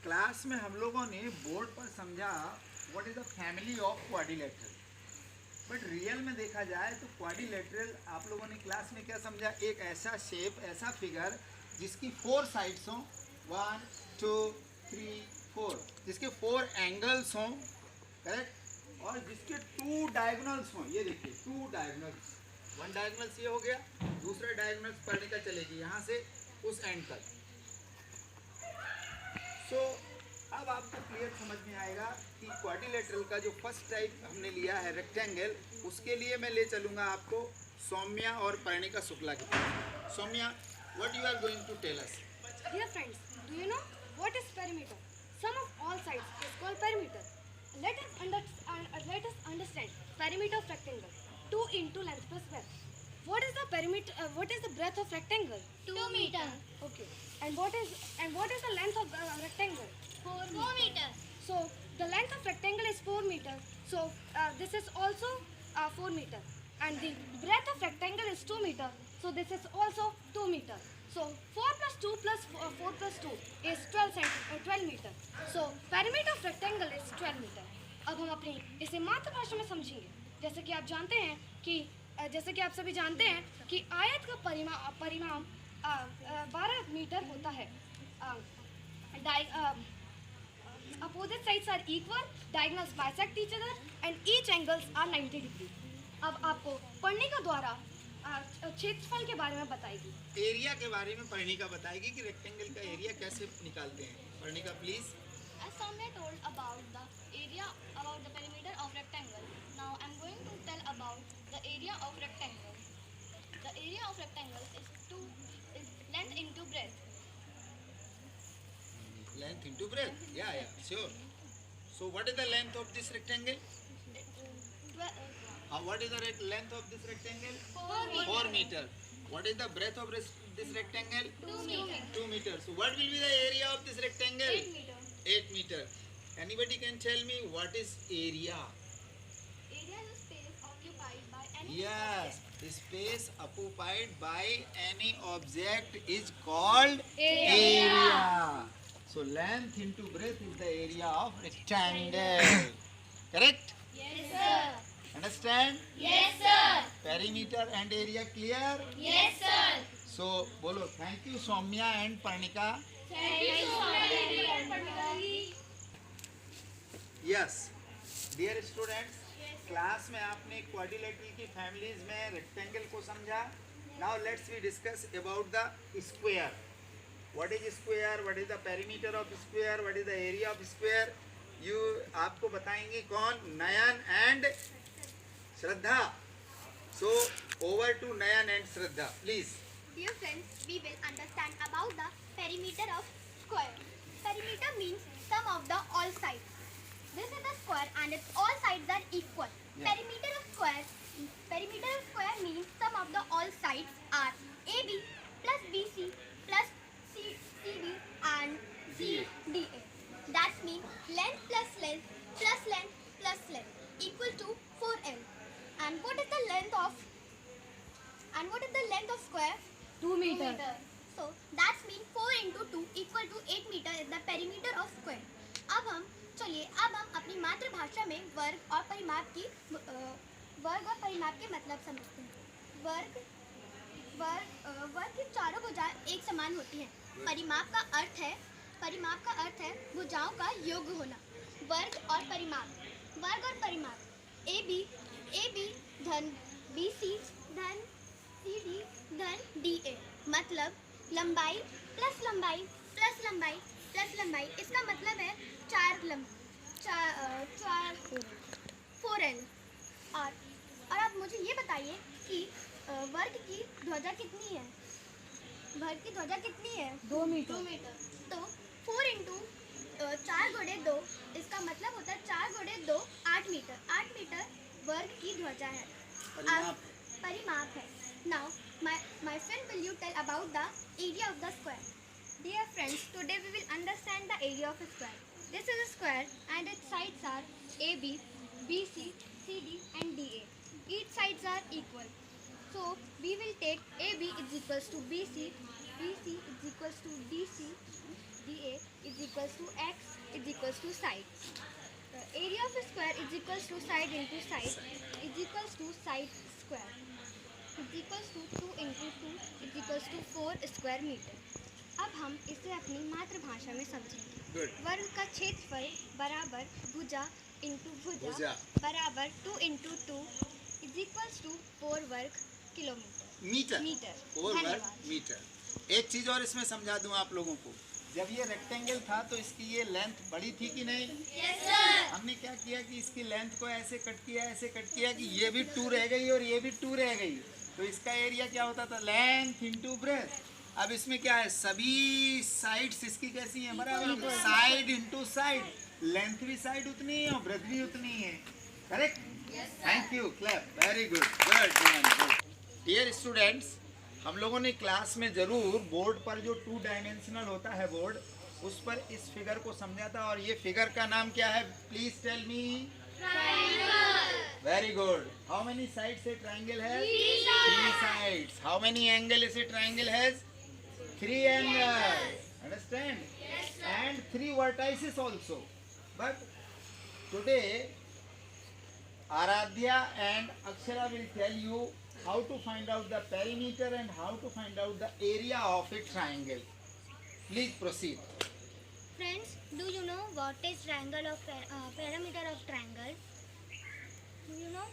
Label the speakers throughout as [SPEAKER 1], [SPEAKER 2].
[SPEAKER 1] Class में हम लोगों ने बोर्ड पर समझा what is the family of quadrilateral, but real में देखा जाए तो क्वाड्रिलेटरल आप लोगों ने क्लास में क्या समझा, एक ऐसा शेप, ऐसा फिगर जिसकी 4 साइड्स हों, 1 2 3 4, जिसके 4 एंगल्स हों, करेक्ट, और जिसके 2 डायगोनल्स हों। ये देखिए 2 डायगोनल्स, 1 डायगोनल्स ये हो गया, दूसरा डायगोनल्स पढ़ने का चलेगी यहाँ से उस एंड तक। सो अब आपको क्लियर समझ में आएगा कि क्वाड्रिलेटरल का जो फर्स्ट टाइप हमने लिया है रेक्टेंगल, उसके लिए मैं ले चलूँगा आपको सौम्या और परिणिका शुक्ला की तरफ। Saumya, what you are going to tell us?
[SPEAKER 2] Dear friends, do you know what is perimeter? Sum of all sides is called perimeter. Let us understand perimeter of rectangle. 2 into length plus breadth. What is the perimeter? What is the breadth of rectangle?
[SPEAKER 3] 2 meter.
[SPEAKER 2] Okay. And what is the length of rectangle?
[SPEAKER 3] 4 meter.
[SPEAKER 2] So the length of rectangle is 4 meter. So this is also 4 meter. And the breadth of rectangle is 2 meter. So this is also 2 meter. So 4 plus 2 plus 4 plus 2 is 12 meter. So perimeter of rectangle is 12 meter. अब हम अपनी इसे मातृभाषा में समझेंगे। जैसे कि आप जानते हैं कि जैसे कि आप सभी जानते हैं कि आयत का परिमाण 12 मीटर होता है। Opposite sides are equal, diagonals bisect each other, and each angles are 90 degree. अब आपको परिणिका द्वारा क्षेत्रफल के बारे में बताएगी।
[SPEAKER 1] एरिया के बारे में परिणिका बताएगी कि रेक्टेंगल का एरिया कैसे निकालते हैं। परिणिका please.
[SPEAKER 3] As Soumya told about the area, about the perimeter of rectangle, now I am going to tell about the area of rectangle. The area of rectangle is length into breadth.
[SPEAKER 1] Length into breadth. Yeah, sure. So what is the length of this rectangle? What is the length of this rectangle?
[SPEAKER 3] 4 meter.
[SPEAKER 1] 4 meter. What is the breadth of this rectangle?
[SPEAKER 3] 2 meter.
[SPEAKER 1] 2 meter. So what will be the area of this rectangle?
[SPEAKER 3] 8 meter.
[SPEAKER 1] 8 meter. Anybody can tell me what is area?
[SPEAKER 3] Area is a space occupied by any
[SPEAKER 1] Yes, the space occupied by any object is called area. So length into breadth is the area of rectangle. Correct?
[SPEAKER 3] Yes, sir.
[SPEAKER 1] Understand?
[SPEAKER 3] Yes, sir.
[SPEAKER 1] Perimeter and area clear?
[SPEAKER 3] Yes, sir.
[SPEAKER 1] So bolo thank you Soumya and Parnika.
[SPEAKER 3] Thank you so much.
[SPEAKER 1] Yes, dear students, class में आपने quadrilateral की families में rectangle को समझा। Now let's we discuss about the square. What is square, what is the perimeter of square, what is the area of square. You आपको बताएंगे कौन? Nayan and Shraddha. So over to Nayan and Shraddha please.
[SPEAKER 3] Dear friends, we will understand about the perimeter of square. Perimeter means sum of the all sides. This is the square and its all sides are equal.
[SPEAKER 1] Yeah.
[SPEAKER 3] Perimeter of square means sum of the all sides are AB plus BC plus CD and CDA. That means length plus length plus length plus length equal to 4L. And what is the length of square?
[SPEAKER 2] 2 meter.
[SPEAKER 3] So that means 4 into 2 equal to 8 meter is the perimeter of square. अब हम अपनी मातृभाषा में वर्ग और परिमाप के मतलब समझते हैं। वर्ग की चारों भुजाएं एक समान होती हैं। परिमाप का अर्थ है भुजाओं का योग होना। वर्ग और परिमाप AB धन BC धन CD धन DA, मतलब लंबाई प्लस लंबाई प्लस लंबाई प्लस लंबाई। इसका मतलब है 4L। और आप मुझे ये बताइए कि वर्ग की ध्वजा कितनी है?
[SPEAKER 2] 2 मीटर।
[SPEAKER 3] 2 मीटर। तो 4 इंटू 4 गुणे 2, इसका मतलब होता है 4 गुणे 2 8 मीटर। 8 मीटर वर्ग की ध्वजा है, परिमाप है। Now my friend, will you tell about the area of the square? Dear friends, today we will understand the area of a square. This is a square and its sides are AB, BC, CD and DA. Each sides are equal. So we will take AB is equals to BC, BC is equals to DC, DA is equals equals to x is equals to side. Area of a square is equals to side into side is equals to side square is equals to 2 into 2 is equals to 4 square meter. अब हम इसे अपनी मातृभाषा में समझेंगे.
[SPEAKER 1] Good.
[SPEAKER 3] वर्ग का क्षेत्रफल बराबर भुजा इंटू भुजा बराबर 2 into 2 is equals to 4 वर्ग किलोमीटर
[SPEAKER 1] मीटर.
[SPEAKER 3] मीटर.
[SPEAKER 1] 4 वर्ग
[SPEAKER 3] धन्यवाद.
[SPEAKER 1] मीटर. एक चीज और इसमें समझा दूं आप लोगों को. जब ये रेक्टेंगल था तो इसकी ये लेंथ बड़ी थी कि नहीं?
[SPEAKER 3] Yes, sir.
[SPEAKER 1] हमने क्या किया कि इसकी लेंथ को ऐसे कट किया कि ये भी 2 रह गई और ये भी 2 रह गई. तो इसका एरिया क्या होता था? Length into breadth. अब इसमें क्या है? सभी साइड्स इसकी कैसी हैं? बराबर. Side into side. लेंथ भी साइड उतनी है और ब्रेथ भी उतनी है. Correct? Thank you. Clap. Very good. Good. Dear students, हम लोगों ने क्लास में जरूर बोर्ड पर जो 2 डायमेंशनल होता है बोर्ड, उस पर इस फिगर को समझा था. और ये फिगर का नाम क्या है? Please tell me. Very good. How many sides a triangle है? 3 sides. How many angle is a triangle has? 3 angles. Understand? Yes, sir. And 3 vertices also. But today Aradhya and Akshara will tell you how to find out the perimeter and how to find out the area of a triangle. Please proceed.
[SPEAKER 3] Friends, do you know what is triangle of perimeter of triangle? Do you know?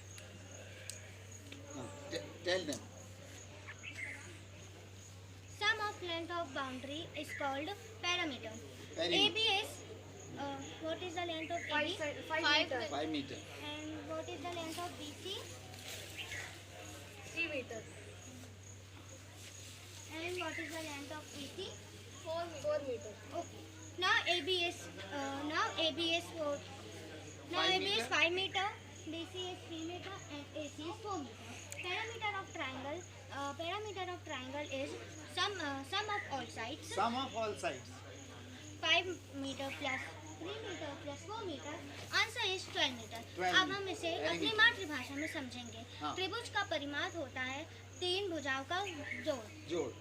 [SPEAKER 1] Tell them.
[SPEAKER 3] Sum of length of boundary is called perimeter.
[SPEAKER 1] Perimeter.
[SPEAKER 3] AB is what is the length of AB?
[SPEAKER 2] 5 meter.
[SPEAKER 1] 5 meter.
[SPEAKER 3] And what is the length of BC?
[SPEAKER 2] 3 meter.
[SPEAKER 3] And what is the length of EC?
[SPEAKER 2] 4 meter.
[SPEAKER 3] Okay. Now AB is what? Now
[SPEAKER 1] 5
[SPEAKER 3] AB is
[SPEAKER 1] meter.
[SPEAKER 3] 5 meter, BC is 3 meter, and AC is 4 meter. Perimeter of triangle is sum of all sides.
[SPEAKER 1] Sum of all sides.
[SPEAKER 3] 5 meter plus 3 meter plus 4 meter. Answer is 12 meter.
[SPEAKER 1] 12
[SPEAKER 3] अब हम इसे
[SPEAKER 1] Very
[SPEAKER 3] अपनी
[SPEAKER 1] good.
[SPEAKER 3] मातृभाषा में समझेंगे.
[SPEAKER 1] हाँ.
[SPEAKER 3] त्रिभुज का परिमाप होता है 3 भुजाओं का जोड़.
[SPEAKER 1] जोड़.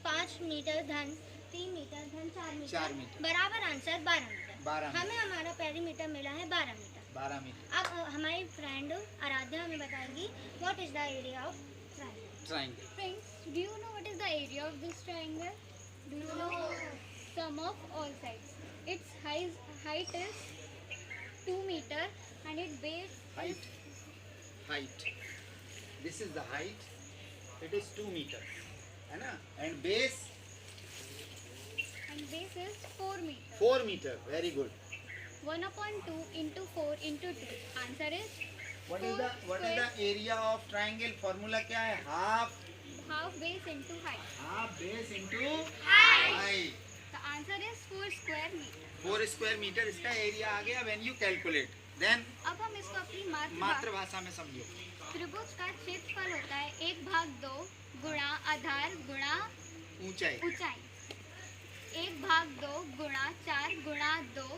[SPEAKER 3] 5 मीटर धन 3 मीटर धन 4 मीटर,
[SPEAKER 1] 4 मीटर.
[SPEAKER 3] बराबर आंसर 12 मीटर.
[SPEAKER 1] 12
[SPEAKER 3] हमें हमारा पेरीमीटर मिला है 12 मीटर.
[SPEAKER 1] 12 मीटर.
[SPEAKER 3] अब हमारी फ्रेंड आराध्या हमें बताएगी what is the area of triangle.
[SPEAKER 1] Triangle.
[SPEAKER 3] Friends, do you know what is the area of this triangle? Do you know? Sum of all sides. Its height is 2 meter and its base
[SPEAKER 1] Height. Height. This is the height. It is 2 meter. है ना? And base
[SPEAKER 3] is 4 meter.
[SPEAKER 1] 4 meter. Very good.
[SPEAKER 3] 1/2 into 4 into 2. Answer is
[SPEAKER 1] What is the area of triangle? Formula क्या है?
[SPEAKER 3] half base into height.
[SPEAKER 1] Half base into height.
[SPEAKER 3] The answer is 4 square meter.
[SPEAKER 1] 4 square meter इसका area आ गया when you calculate. Then
[SPEAKER 3] अब हम इसको अपनी
[SPEAKER 1] मातृभाषा में समझो.
[SPEAKER 3] त्रिभुज का क्षेत्रफल होता है 1/2 गुणा आधार गुणा
[SPEAKER 1] ऊंचाई.
[SPEAKER 3] ऊंचाई. 1/2 गुणा 4 गुणा 2.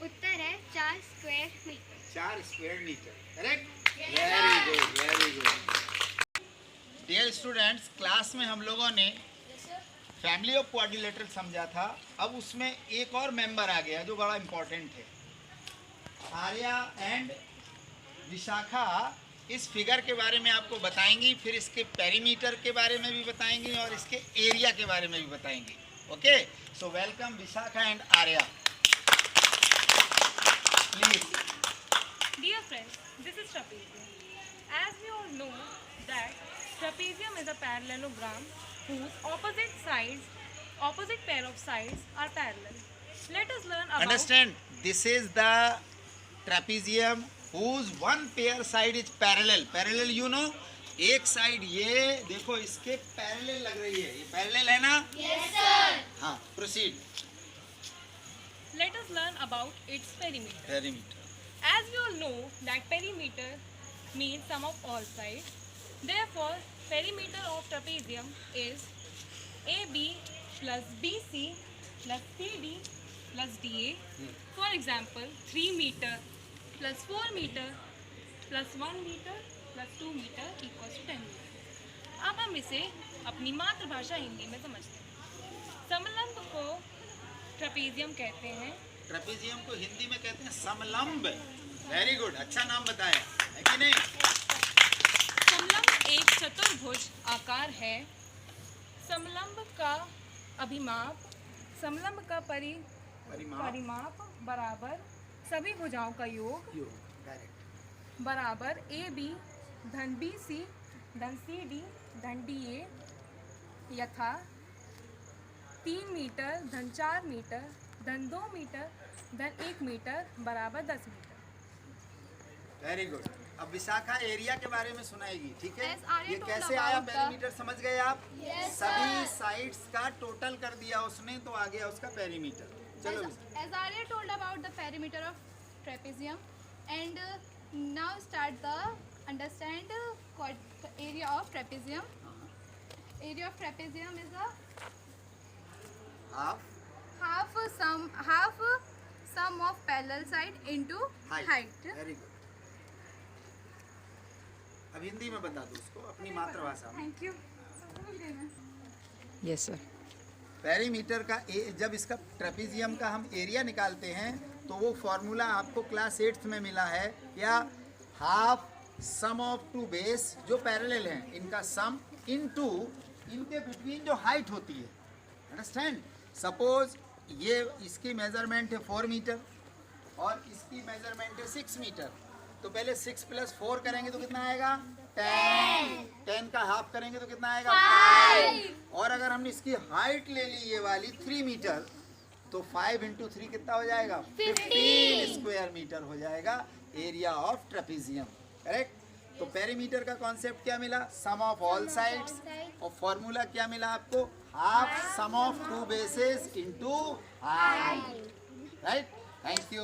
[SPEAKER 3] उत्तर है 4 square metre.
[SPEAKER 1] 4 square meter. Correct? Very good. Very good. Dear students, class में हम लोगों ने फैमिली ऑफ क्वाड्रिलेटरल समझा था. अब उसमें एक और मेंबर आ गया जो बड़ा इंपॉर्टेंट है. आर्या एंड विशाखा इस फिगर के बारे में आपको बताएंगी, फिर इसके पेरीमीटर के बारे में भी बताएंगी और इसके एरिया के बारे में भी बताएंगी. Okay, so welcome Vishakha and Arya. Please.
[SPEAKER 4] Dear friends, this is trapezium. As we all know that trapezium is a parallelogram whose opposite pair of sides are parallel. Let us learn about.
[SPEAKER 1] Understand? This is the trapezium whose one pair side is parallel. Parallel you know? एक side ये देखो इसके parallel लग रही है. ये parallel है ना?
[SPEAKER 3] Yes sir.
[SPEAKER 1] हाँ, proceed.
[SPEAKER 4] Let us learn about its perimeter.
[SPEAKER 1] Perimeter.
[SPEAKER 4] As we all know that perimeter means sum of all sides. Therefore, perimeter of trapezium is AB plus BC plus CD plus DA. For example, 3 meter plus 4 meter plus 1 meter plus 2 meter equals to 10 meter. अब हम इसे अपनी मातृभाषा हिंदी में समझते हैं. समलंब को trapezium कहते हैं।
[SPEAKER 1] ट्रेपेजियम को हिंदी में कहते हैं समलंब। वेरी गुड, अच्छा नाम बताया है कि नहीं?
[SPEAKER 4] समलंब एक चतुर्भुज आकार है। समलंब का अभिमाप, समलंब का परिमाप बराबर सभी भुजाओं का योग
[SPEAKER 1] करेक्ट।
[SPEAKER 4] बराबर AB धन BC धन CD धन DA यथा 3 मीटर धन 4 मीटर धन 2 मीटर धन 1 मीटर बराबर 10 मीटर।
[SPEAKER 1] Very good. अब विशाखा एरिया के बारे में सुनाएगी, ठीक है?
[SPEAKER 2] Yes, Arya
[SPEAKER 1] ये
[SPEAKER 2] told
[SPEAKER 1] कैसे
[SPEAKER 2] about
[SPEAKER 1] आया
[SPEAKER 2] the-
[SPEAKER 1] पेरीमीटर, समझ गए आप?
[SPEAKER 2] Yes,
[SPEAKER 1] सभी साइड्स का टोटल कर दिया उसने, तो आ गया उसका पेरीमीटर। चलो
[SPEAKER 5] As Arya told about the perimeter of trapezium, and now start the understand area of trapezium. Area of trapezium is a
[SPEAKER 1] half
[SPEAKER 5] half sum of parallel side into height.
[SPEAKER 1] Very good. अब हिंदी में बता दो उसको अपनी मातृभाषा में।
[SPEAKER 5] Thank you.
[SPEAKER 6] Yes sir.
[SPEAKER 1] Perimeter का जब इसका ट्रेपेजियम का हम एरिया निकालते हैं तो वो फॉर्मूला आपको क्लास 8th में मिला है, या half sum of two base जो पैरेलल हैं इनका सम इनटू इनके बिटवीन जो हाइट होती है। अंडरस्टैंड? सपोज ये इसकी मेजरमेंट है 4 मीटर और इसकी मेजरमेंट है 6 मीटर, तो पहले 6 + 4 करेंगे तो कितना आएगा? 10। 10 का हाफ करेंगे तो कितना आएगा? 5। और अगर हमने इसकी हाइट ले ली ये वाली 3 मीटर, तो 5 × 3 कितना हो जाएगा? 15 स्क्वायर मीटर हो जाएगा एरिया ऑफ ट्रेपेजियम। करेक्ट? तो पेरीमीटर का कॉन्सेप्ट क्या मिला? Sum of all sides. और फॉर्मूला क्या मिला आपको? Half sum of two bases into height. Right? Thank you.